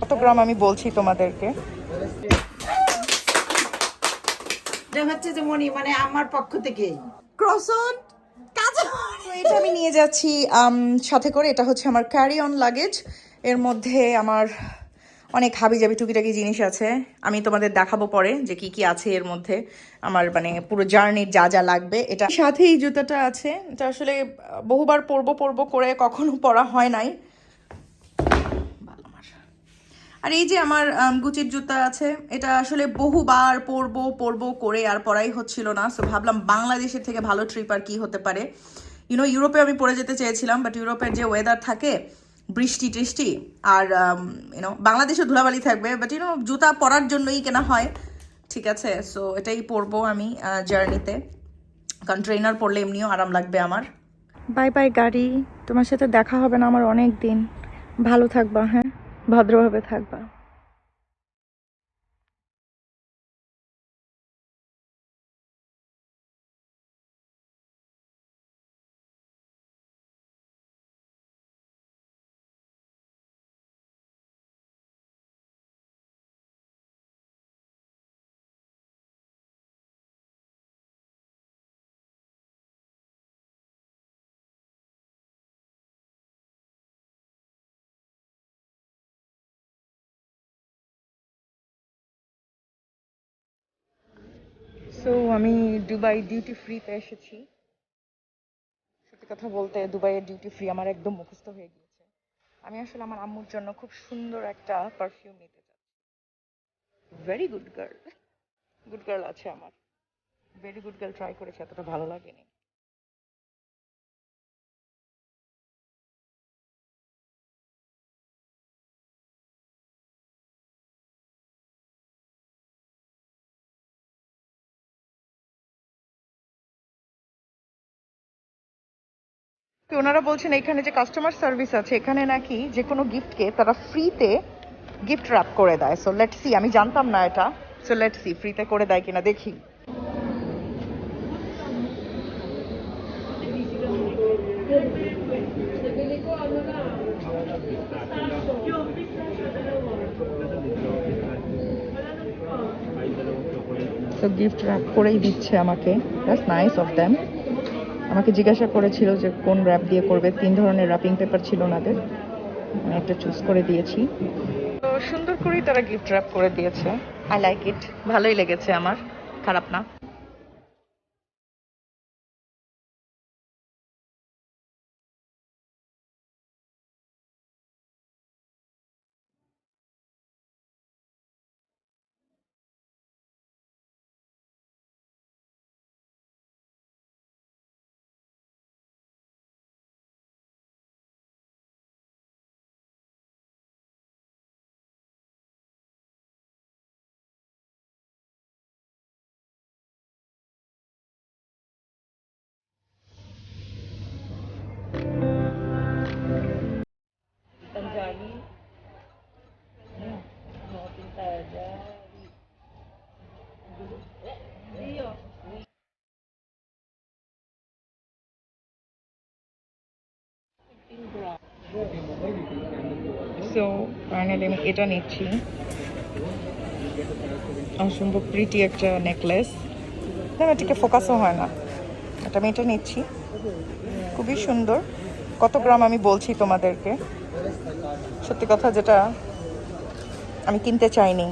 কত গ্রাম আমি বলছি তোমাদেরকে। হচ্ছে যে মনি মানে আমার পক্ষ থেকে ক্রসন এটা আমি নিয়ে যাচ্ছি সাথে করে। এটা হচ্ছে আমার ক্যারি অন লাগেজ। এর মধ্যে আমার অনেক হাবিজাবি টুকিটাকি জিনিস আছে, আমি তোমাদের দেখাবো পরে যে কি কি আছে এর মধ্যে। আমার মানে পুরো জার্নির যা যা লাগবে। এটা সাথে এই জুতাটা আছে, এটা আসলে বহুবার পরবো করে কখনো পরা হয় নাই। আর এই যে আমার গুচির জুতা আছে, এটা আসলে বহুবার পরবো করে আর পরাই হচ্ছিল না। সো ভাবলাম বাংলাদেশের থেকে ভালো ট্রিপ আর কি হতে পারে। ইউরোপে আমি পরে যেতে চেয়েছিলাম, বাট ইউরোপের যে ওয়েদার থাকে বৃষ্টি টিষ্টি আর বাংলাদেশে ধুলাবালি থাকবে, বাট জুতা পরার জন্যই কেনা হয়, ঠিক আছে। সো এটাই পরবো আমি জার্নিতে, কারণ ট্রেনার পরলে এমনিও আরাম লাগবে আমার। বাই বাই গাড়ি, তোমার সাথে দেখা হবে না আমার অনেক দিন। ভালো থাকবা, হ্যাঁ, ভদ্রভাবে থাকবা। সো আমি দুবাই ডিউটি ফ্রিতে এসেছি। সত্যি কথা বলতে দুবাইয়ের ডিউটি ফ্রি আমার একদম মুখস্থ হয়ে গিয়েছে। আমি আসলে আমার আম্মুর জন্য খুব সুন্দর একটা পারফিউম নিতে চাচ্ছি। Very good girl, good girl আছে আমার, ভেরি গুড গার্ল ট্রাই করেছে, এতটা ভালো লাগেনি। তো ওনারা বলছেন এখানে যে কাস্টমার সার্ভিস আছে, এখানে নাকি যে কোনো গিফটকে তারা ফ্রিতে গিফট র্যাপ করে দেয়। সো লেটস সি, আমি জানতাম না এটা। সো লেটস সি ফ্রিতে করে দেয় কিনা দেখি। তো গিফট র্যাপ করেই দিচ্ছে আমাকে, দ্যাটস নাইস অফ দ্যাম। আমাকে জিজ্ঞাসা করেছিল যে কোন র্যাপ দিয়ে করবে, 3 ধরনের র্যাপিং পেপার ছিল ওনাদের, আমি একটা চুজ করে দিয়েছি। তো সুন্দর করেই তারা গিফট র্যাপ করে দিয়েছে। আই লাইক ইট, ভালোই লেগেছে আমার, খারাপ না। সো ফাইনালি আমি এটা নিচ্ছি, অসম্ভব প্রিটি একটা নেকলেস। এটাকে ফোকাসও হয় না, এটা আমি এটা নিচ্ছি, খুবই সুন্দর। কত গ্রাম আমি বলছি তোমাদেরকে, সত্যি কথা যেটা আমি কিনতে চাইনি,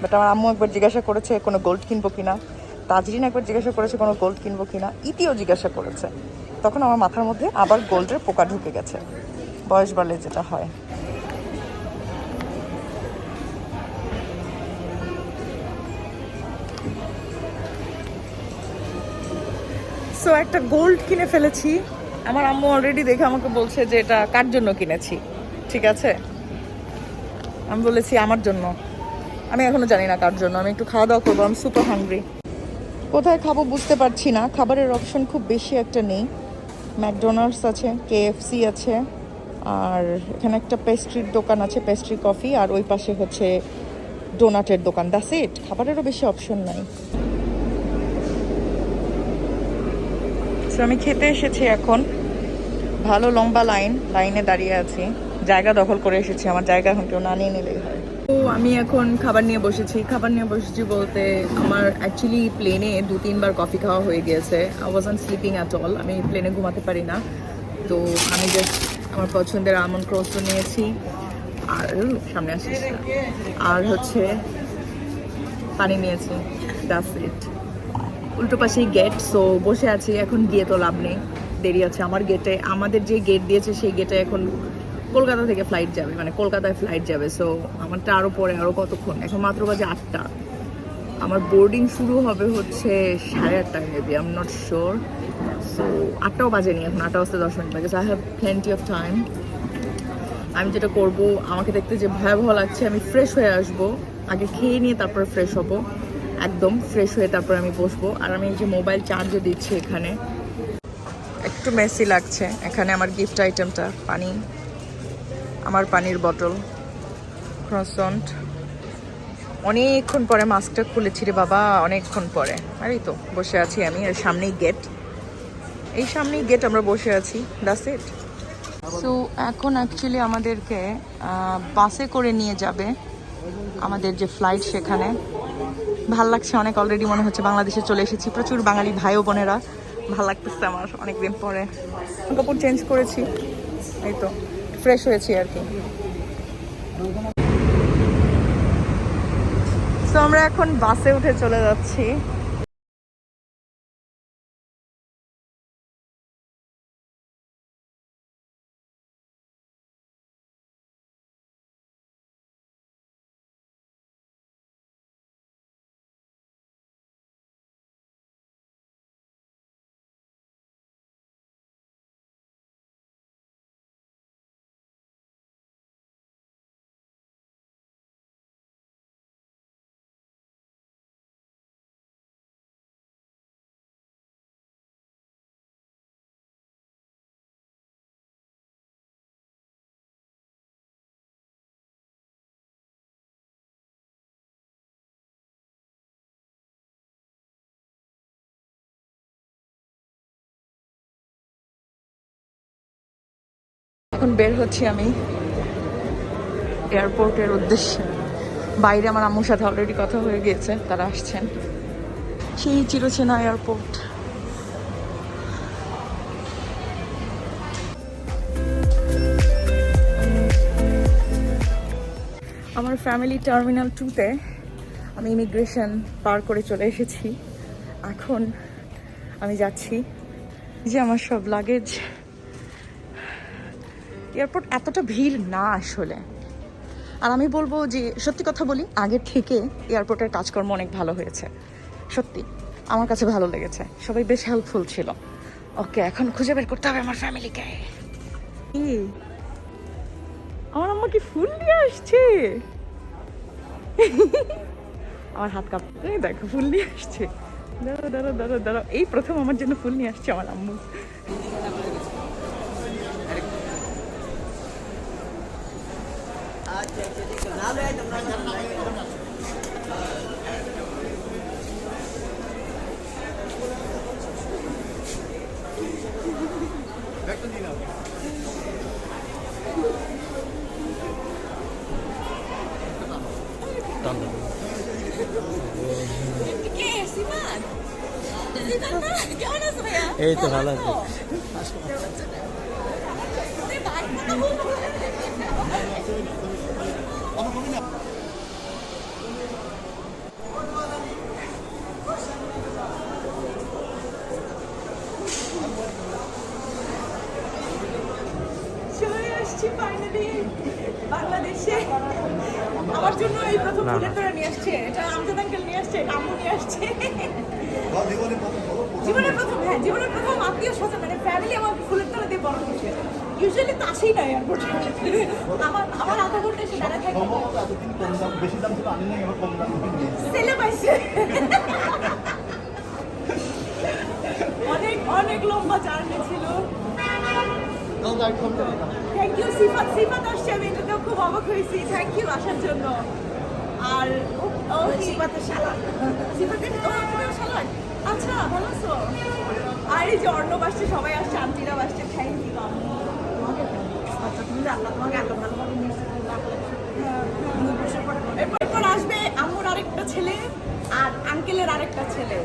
বাট আমার আম্মু একবার জিজ্ঞাসা করেছে কোনো গোল্ড কিনবো কিনা, তাজরিন একবার জিজ্ঞাসা করেছে কোনো গোল্ড কিনবো কিনা, ইতিও জিজ্ঞাসা করেছে। তখন আমার মাথার মধ্যে আবার গোল্ডের পোকা ঢুকে গেছে, বয়স বাড়লে যেটা হয়। সো একটা গোল্ড কিনে ফেলেছি। আমার আম্মু অলরেডি দেখে আমাকে বলছে যে এটা কার জন্য কিনেছি, ঠিক আছে। আমি বলেছি আমার জন্য, আমি এখনো জানি না কার জন্য। আমি একটু খাওয়া দাওয়া করবো, আমি সুপার হাংরি। কোথায় খাবো বুঝতে পারছি না, খাবারের অপশন খুব বেশি একটা নেই। ম্যাকডোনাল্ডস আছে, কেএফসি আছে, আর এখানে একটা পেস্ট্রির দোকান আছে, পেস্ট্রি কফি, আর ওই পাশে হচ্ছে ডোনাটের দোকান, দ্যাটস ইট। খাবারেরও বেশি অপশন নাই। সো আমি খেতে এসেছি এখন, ভালো লম্বা লাইনে দাঁড়িয়ে আছি, জায়গা দখল করে এসেছি, আমার জায়গা এখন কেউ না নিয়ে নিলেই হয়। তো আমি এখন খাবার নিয়ে বসেছি বলতে আমার অ্যাকচুয়ালি প্লেনে 2-3 বার কফি খাওয়া হয়ে গিয়েছে। I wasn't sleeping at all, আমি প্লেনে ঘুমাতে পারি না। তো আমি জাস্ট আমার পছন্দের আমন্ড ক্রোস্ট নিয়েছি, আর সামনে আসিস না, আর হচ্ছে পানি নিয়েছি, দ্যাটস ইট। উল্টো পাশেই গেট, সো বসে আছি, এখন গিয়ে তো লাভ নেই, দেরি আছে আমার গেটে। আমাদের যে গেট দিয়েছে সেই গেটে এখন কলকাতা থেকে ফ্লাইট যাবে, মানে কলকাতায় ফ্লাইট যাবে। সো আমারটা আরও পরে, আরও কতক্ষণ, এখন মাত্র বাজে 8টা। আমার বোর্ডিং শুরু হবে হচ্ছে 8:30 maybe, I am not sure. So 8টাও বাজেনি, এখন 8:10 বাজে। So I have plenty of time. আমি যেটা করব, আমাকে দেখতে যে ভয়াবহ লাগছে, আমি ফ্রেশ হয়ে আসবো, আগে খেয়ে নিয়ে তারপরে ফ্রেশ হব, একদম ফ্রেশ হয়ে তারপরে আমি বসবো। আর আমি এই যে মোবাইল চার্জও দিচ্ছি এখানে, একটু মেসি লাগছে। এখানে আমার গিফট আইটেমটা, পানি, আমার পানির বোতল, ক্রসন্ট। অনেকক্ষণ পরে মাস্কটা খুলেছি রে বাবা, অনেকক্ষণ পরে। আর এই তো বসে আছি আমি, আর সামনেই গেট, এই সামনেই গেট, আমরা বসে আছি, দ্যাটস ইট। সো এখন অ্যাকচুয়ালি আমাদেরকে বাসে করে নিয়ে যাবে আমাদের যে ফ্লাইট সেখানে। ভাল লাগছে অনেক, অলরেডি মনে হচ্ছে বাংলাদেশে চলে এসেছি। প্রচুর বাঙালি ভাই ও বোনেরা, ভাল লাগতেছে আমার অনেকদিন পরে। কাপড় চেঞ্জ করেছি, এই তো ফ্রেশ হয়েছি আর কি। তো আমরা এখন বাসে উঠে চলে যাচ্ছি। এখন বের হচ্ছি আমি এয়ারপোর্টের উদ্দেশ্যে। বাইরে আমার আম্মুর সাথে অলরেডি কথা হয়ে গিয়েছে, তারা আসছেন। সেই চিরচেনা এয়ারপোর্ট। আমার ফ্যামিলি টার্মিনাল 2-তে আমি ইমিগ্রেশন পার করে চলে এসেছি। এখন আমি যাচ্ছি, যে আমার সব লাগেজ। এয়ারপোর্ট এতটা ভিড় না আসলে। আর আমি বলবো যে সত্যি কথা বলি, আগের থেকে এয়ারপোর্টের কাজকর্ম অনেক ভালো হয়েছে, সত্যি আমার কাছে ভালো লেগেছে, সবাই বেশ হেল্পফুল ছিল। ওকে, এখন খুঁজে বের করতে হবে আমার ফ্যামিলিকে। আমার আম্মা কি ফুল নিয়ে আসছে, আমার হাত কাঁপছে, দেখো ফুল নিয়ে আসছে। দাঁড়াও দাঁড়াও দাঁড়াও দাঁড়াও, এই প্রথম আমার জন্য ফুল নিয়ে আসছে আমার আম্মু। এই তো ভালো আছে। চলে আসছি ফাইনালি বাংলাদেশে। আমার জন্য এই প্রথম ফুলের তোড়া নিয়ে আসছে, এটা আমজাদ আঙ্কেল নিয়ে আসছে, এটা আম্মু নিয়ে আসছে। জীবনের প্রথম, হ্যাঁ জীবনের প্রথম আত্মীয় স্বজন মানে ফ্যামিলি আমাকে ফুলের তোড়া দিয়ে বড় করছে। ইউজুয়ালি তো আসেই না এয়ারপোর্টে। আমার আধা ঘন্টা এসে দাঁড়া থাকে, সেলে পাইছে। অনেক অনেক লম্বা জার্নি ছিল। থ্যাংক ইউ সিফাত, সিফাত আসছে, আমি এটাতেও খুব অবাক হয়েছি। থ্যাংক ইউ আসার জন্য। আর ও সিফাতের শালা, সিফাতের ও তোমার শালা, আচ্ছা ভালো আছো? আর এই যে অর্ণব আসছে, সবাই আসছে, আন্টিরাও আসছে। থ্যাংক ইউ আচ্ছা তুমি আল্লাহ তোমাকে আল্লাহ ভালোভাবে নিয়ে এরপর আসবে আম্মুর আরেকটা ছেলে আর আঙ্কেলের আরেকটা ছেলে।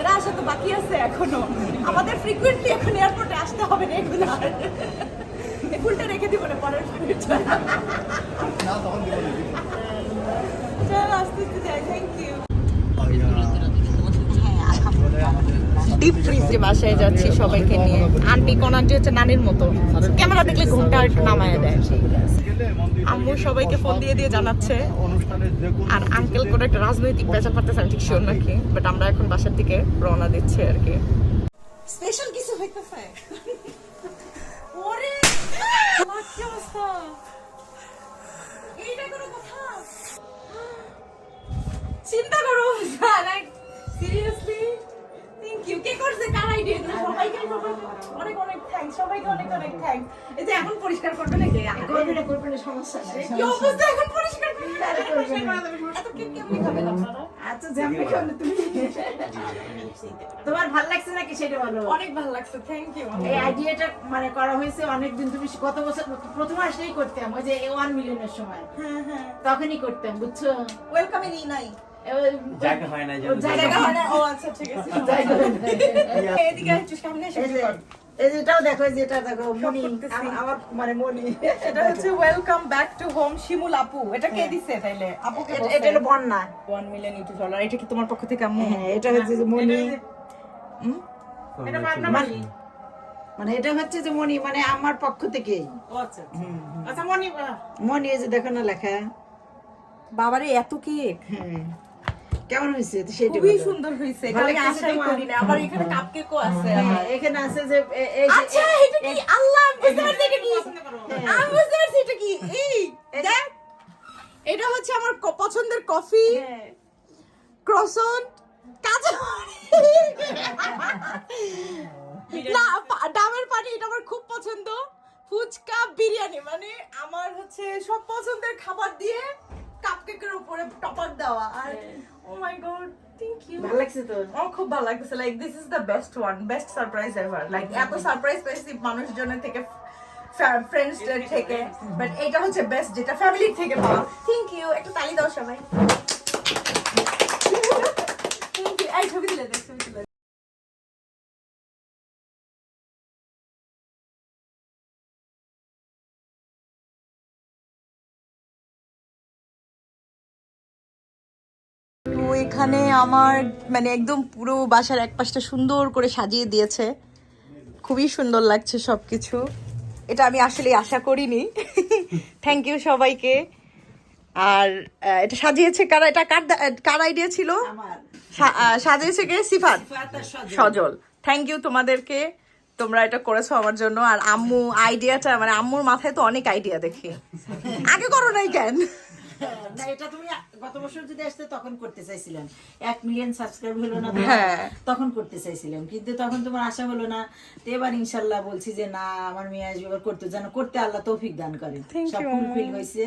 এরা আসা তো বাকি আছে এখনো। আমাদের ফ্রিকুয়েন্টলি এখন এয়ারপোর্টে আসতে হবে রেগুলার। এই ফুলটা রেখে দিব না পরের চল আস্তে আস্তে যাই। Thank you. ডিপ ফ্রিজে বাসায় যাচ্ছি সবাইকে নিয়ে। আন্টি কোন আন্টি হচ্ছে নানির মতো, ক্যামেরা দেখলে ঘুমটা একটু নামায় দেয়। আম্মু সবাইকে ফোন দিয়ে দিয়ে জানাচ্ছে, আর আঙ্কেল কোনো একটা রাজনৈতিক বেচার পারতেছে, আমি ঠিক শিওর নাকি, বাট আমরা এখন বাসার দিকে রওনা দিচ্ছি আর কি। স্পেশাল কিছু হইতেছে। ওরে কি অবস্থা, এইটা কোনো কথা? চিন্তা করো, লাইক সিরিয়াসলি। Thank you. কে করছে, কার আইডিয়া? সবাইকে অনেক অনেক থ্যাঙ্কস, সবাইকে অনেক অনেক থ্যাঙ্কস। এই যে এখন পরিষ্কার করবে নাকি? করবে না, সমস্যা নেই। কি অবস্থা, এখন পরিষ্কার করবে? এত কেক কেমনে খাবেন আপনারা? আচ্ছা জানবে কেন তুমি? তোমার ভালো লাগছে নাকি সেটা বলো। অনেক ভালো লাগছে, থ্যাংক ইউ। এই আইডিয়াটা মানে করা হয়েছে অনেকদিন, তুমি কত বছর প্রথম আসলেই করতাম, ওই যে 1 মিলিয়নের সময় হ্যাঁ হ্যাঁ, তখনই করতাম, বুঝছো? ওয়েলকামে নিই নাই, জায়গা হয় না জায়গা হয় না। ও আচ্ছা ঠিক আছে, এদিকে একটু সামনে এসে কর। এই যেটাও দেখো, এই যেটা দেখো মনি, করতেছি। আমার মানে মনি, এটা হচ্ছে ওয়েলকাম ব্যাক টু হোম শিমুল আপু। এটা কে দিছে তাইলে? আপুকে বলছে। এটা হলো বন্যা। 1 মিলিয়ন ইউটিউব ডলার। এটা কি তোমার পক্ষ থেকে আম্মু? হ্যাঁ, এটা হচ্ছে যে মনি, এটা মানে এটা হচ্ছে যে মনি, মানে আমার পক্ষ থেকেই। আচ্ছা আচ্ছা মনি। মনি, এই যে দেখো না লেখা। বাবারে এত কেক, হ্যাঁ, কেমন হয়েছে সেটা খুবই বলো। সুন্দর হইছে। এটা ভালো আমি লাগছে আশাই তোমার? করি না। আবার এখানে কাপ কেকও আছে। হ্যাঁ, এখানে আছে যে এই যে আচ্ছা এটা কি? আল্লাহ, আমি বুঝতে পারছি এটা কি। আমি বুঝতে পারছি এটা কি। এই দেখ, এটা হচ্ছে আমার পছন্দের কফি, হ্যাঁ, ক্রসন, কাঁচা না ডাবের পানি, এটা আমার খুব পছন্দ। ফুচকা, বিরিয়ানি, মানে আমার হচ্ছে সব পছন্দের খাবার দিয়ে কাপকেকের উপরে টপার দেওয়া। আর ও মাই গড, থ্যাংক ইউ। ভালো লাগছে তো? আমার খুব ভালো লাগতেছে। Like this is the best one, best surprise ever. Like এত সারপ্রাইজ পেয়েছি মানুষজনের থেকে, ফ্রেন্ডসদের থেকে, বাট এটা হচ্ছে বেস্ট যেটা ফ্যামিলির থেকে পাওয়া। Thank you. একটা তালি দাও সবাই। Thank you. এই ছবি দিলে দেখ, ছবি দিলে। তো এখানে আমার মানে একদম পুরো বাসার এক পাশটা সুন্দর করে সাজিয়ে দিয়েছে, খুবই সুন্দর লাগছে সবকিছু। এটা আমি আসলে আশা করিনি। থ্যাংক ইউ সবাইকে। আর এটা সাজিয়েছে কারা? এটা কার আইডিয়া ছিল? আমার সাজিয়েছে কে? সিফাত, ফাতার সজল। সজল। থ্যাংক ইউ তোমাদেরকে, তোমরা এটা করেছো আমার জন্য। আর আম্মু আইডিয়াটা, মানে আম্মুর মাথায় তো অনেক আইডিয়া দেখি, আগে করো নাই কেন? না, এটা তুমি গত বছর যদি আসতে তখন করতে চাইছিলাম, 1 মিলিয়ন সাবস্ক্রাইব হলো না হ্যাঁ। তখন করতে চাইছিলাম, কিন্তু তখন তোমার আশা হলো না। তো এবার ইনশাল্লাহ বলছি যে না, আমার মেয়ে আসবে, এবার করতে, যেন করতে আল্লাহ তৌফিক দান করে। Thank সব you. ফুলফিল হয়েছে,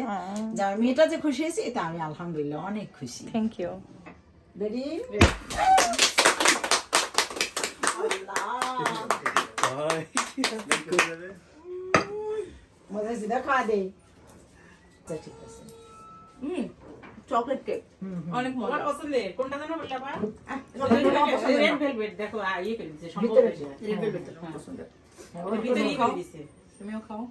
যে আমার মেয়েটা যে খুশি হয়েছে, এটা আমি আলহামদুলিল্লাহ অনেক খুশি। Thank you. রেডি? মজা হয়েছে, দেখো আদে। আচ্ছা, ঠিক আছে। চকলেট কেক অনেক মজা। পছন্দের কোনটা জানো বললা বা পছন্দের রেড না। ভেলভেট দেখো ইয়ে করে দিয়েছে সম্ভব ভিতরে হয়েছে রেড ভেলভেট আমার পছন্দের। ওর ভিতরে ইয়ে করে দিয়েছে তুমিও খাও।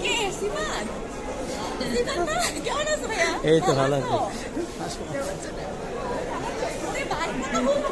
কে সিমান? সিমান না? কেমন আছো ভাইয়া? এই তো ভালো আছে। ওরে ভাই, কত